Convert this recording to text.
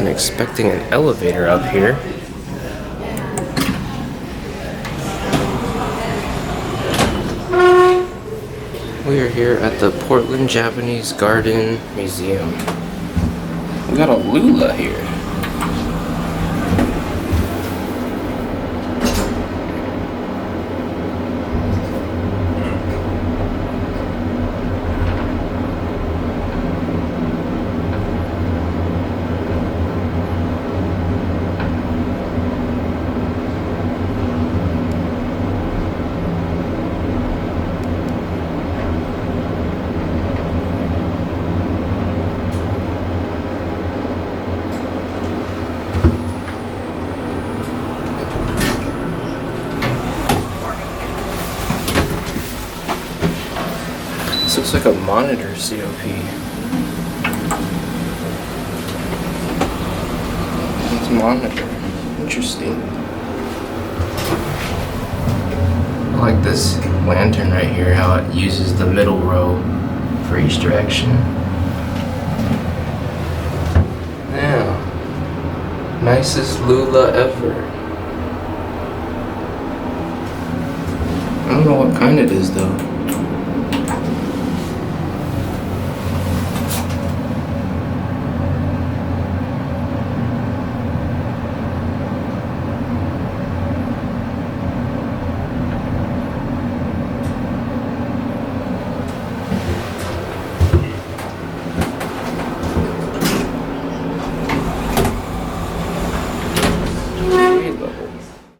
wasn't expecting an elevator up here. We are here at the Portland Japanese Garden Museum. We got a LULA here. This looks like a monitor COP. It's a monitor. Interesting. I like this lantern right here, how it uses the middle row for each direction. Yeah. Nicest LULA ever. I don't know what kind it is though.